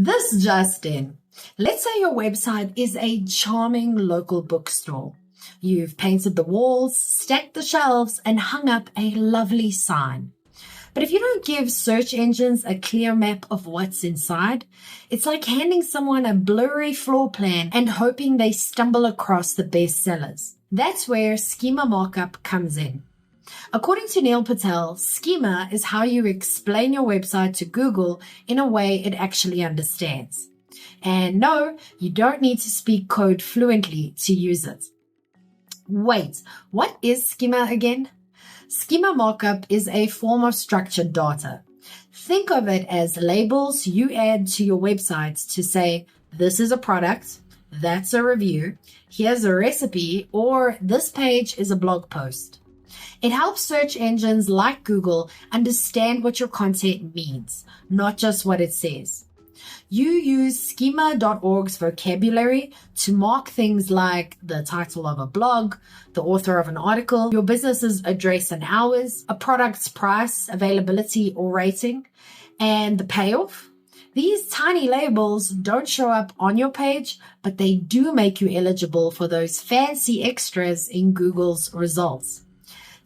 This just in. Let's say your website is a charming local bookstore. You've painted the walls, stacked the shelves, and hung up a lovely sign. But if you don't give search engines a clear map of what's inside, it's like handing someone a blurry floor plan and hoping they stumble across the best sellers. That's where Schema Markup comes in. According to Neil Patel, schema is how you explain your website to Google in a way it actually understands. And no, you don't need to speak code fluently to use it. Wait, what is schema again? Schema markup is a form of structured data. Think of it as labels you add to your website to say, this is a product, that's a review, here's a recipe, or this page is a blog post. It helps search engines like Google understand what your content means, not just what it says. You use schema.org's vocabulary to mark things like the title of a blog, the author of an article, your business's address and hours, a product's price, availability, or rating, and the payoff. These tiny labels don't show up on your page, but they do make you eligible for those fancy extras in Google's results.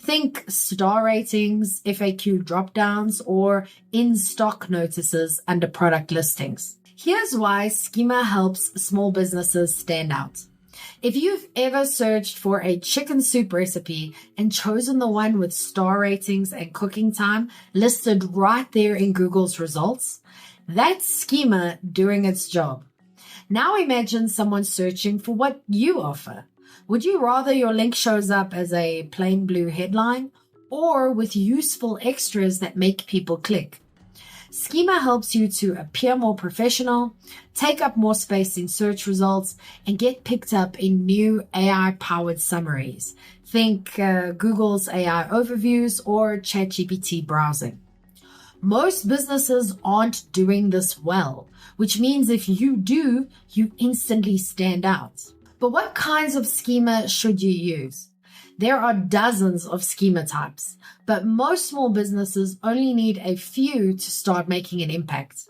Think star ratings, FAQ dropdowns, or in-stock notices under product listings. Here's why schema helps small businesses stand out. If you've ever searched for a chicken soup recipe and chosen the one with star ratings and cooking time listed right there in Google's results, that's schema doing its job. Now imagine someone searching for what you offer. Would you rather your link shows up as a plain blue headline or with useful extras that make people click? Schema helps you to appear more professional, take up more space in search results, and get picked up in new AI-powered summaries. Think Google's AI overviews or ChatGPT browsing. Most businesses aren't doing this well, which means if you do, you instantly stand out. But what kinds of schema should you use? There are dozens of schema types, but most small businesses only need a few to start making an impact.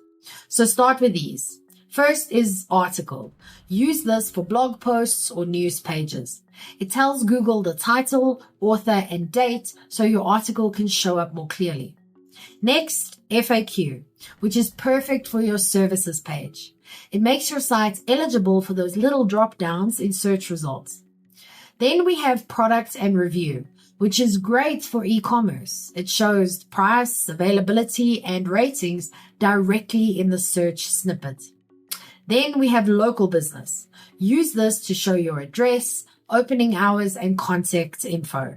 So start with these. First is article. Use this for blog posts or news pages. It tells Google the title, author, and date so your article can show up more clearly. Next, FAQ, which is perfect for your services page. It makes your site eligible for those little drop downs in search results. Then we have product and review, which is great for e-commerce. It shows price, availability, and ratings directly in the search snippet. Then we have local business. Use this to show your address, opening hours, and contact info.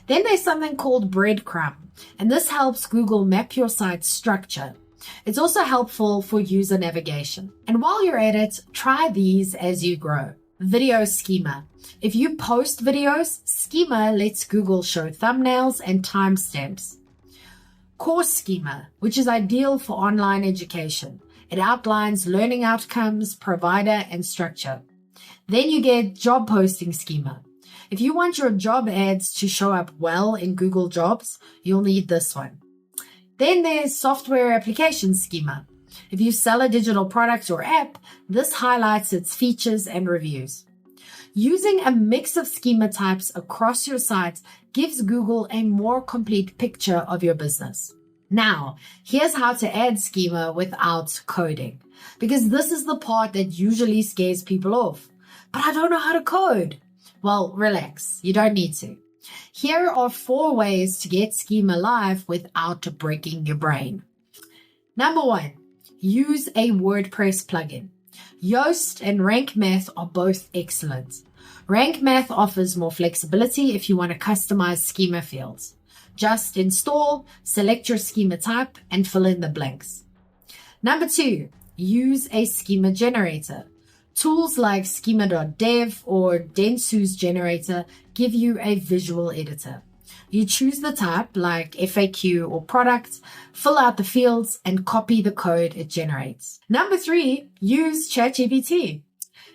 Then there's something called breadcrumb, and this helps Google map your site's structure. It's also helpful for user navigation. And while you're at it, try these as you grow. Video schema. If you post videos, schema lets Google show thumbnails and timestamps. Course schema, which is ideal for online education. It outlines learning outcomes, provider, and structure. Then you get job posting schema. If you want your job ads to show up well in Google Jobs, you'll need this one. Then there's software application schema. If you sell a digital product or app, this highlights its features and reviews. Using a mix of schema types across your site gives Google a more complete picture of your business. Now, here's how to add schema without coding, because this is the part that usually scares people off. But I don't know how to code. Well, relax, you don't need to. Here are 4 ways to get schema live without breaking your brain. Number 1, use a WordPress plugin. Yoast and Rank Math are both excellent. Rank Math offers more flexibility if you want to customize schema fields. Just install, select your schema type, and fill in the blanks. Number 2, use a schema generator. Tools like schema.dev or Dentsu's generator give you a visual editor. You choose the type like FAQ or product, fill out the fields, and copy the code it generates. Number 3, use ChatGPT.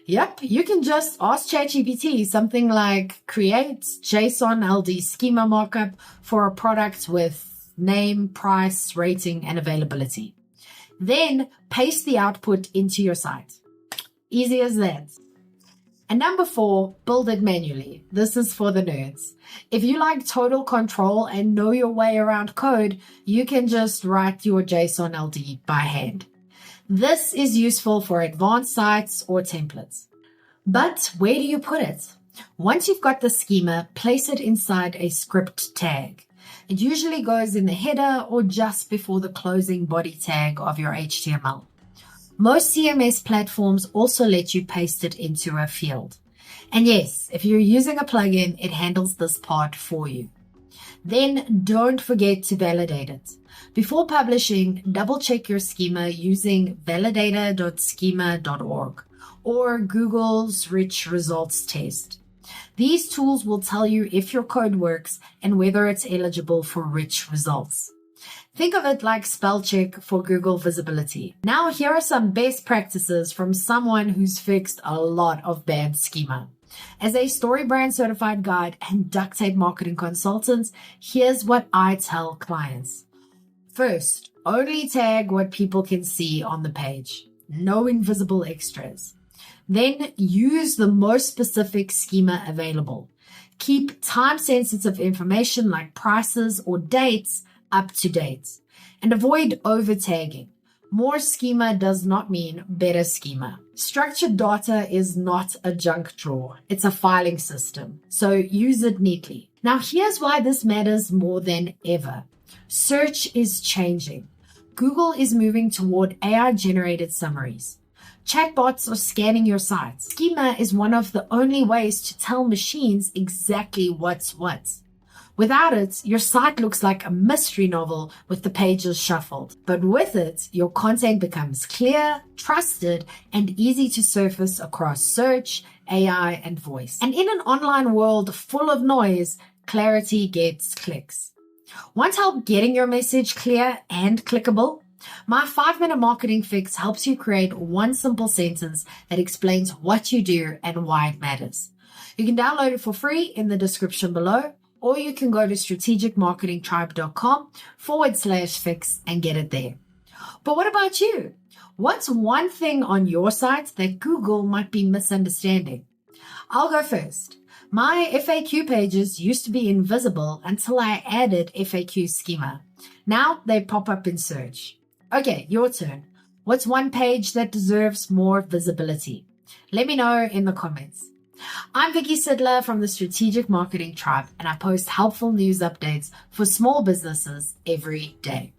Yep, you can just ask ChatGPT something like create JSON LD schema markup for a product with name, price, rating, and availability. Then paste the output into your site. Easy as that. And number 4, build it manually. This is for the nerds. If you like total control and know your way around code, you can just write your JSON LD by hand. This is useful for advanced sites or templates. But where do you put it? Once you've got the schema, place it inside a script tag. It usually goes in the header or just before the closing body tag of your HTML. Most CMS platforms also let you paste it into a field. And yes, if you're using a plugin, it handles this part for you. Then don't forget to validate it. Before publishing, double check your schema using validator.schema.org or Google's Rich Results Test. These tools will tell you if your code works and whether it's eligible for rich results. Think of it like spell check for Google visibility. Now, here are some best practices from someone who's fixed a lot of bad schema. As a StoryBrand certified guide and duct tape marketing consultant, here's what I tell clients. First, only tag what people can see on the page. No invisible extras. Then use the most specific schema available. Keep time-sensitive information like prices or dates up to date. And avoid over-tagging. More schema does not mean better schema. Structured data is not a junk drawer. It's a filing system. So use it neatly. Now here's why this matters more than ever. Search is changing. Google is moving toward AI-generated summaries. Chatbots are scanning your site. Schema is one of the only ways to tell machines exactly what's what. Without it, your site looks like a mystery novel with the pages shuffled. But with it, your content becomes clear, trusted, and easy to surface across search, AI, and voice. And in an online world full of noise, clarity gets clicks. Want help getting your message clear and clickable? My 5-minute marketing fix helps you create one simple sentence that explains what you do and why it matters. You can download it for free in the description below, or you can go to strategicmarketingtribe.com/fix and get it there. But what about you? What's one thing on your site that Google might be misunderstanding? I'll go first. My FAQ pages used to be invisible until I added FAQ schema. Now they pop up in search. Okay, your turn. What's one page that deserves more visibility? Let me know in the comments. I'm Vicky Sidler from the Strategic Marketing Tribe, and I post helpful news updates for small businesses every day.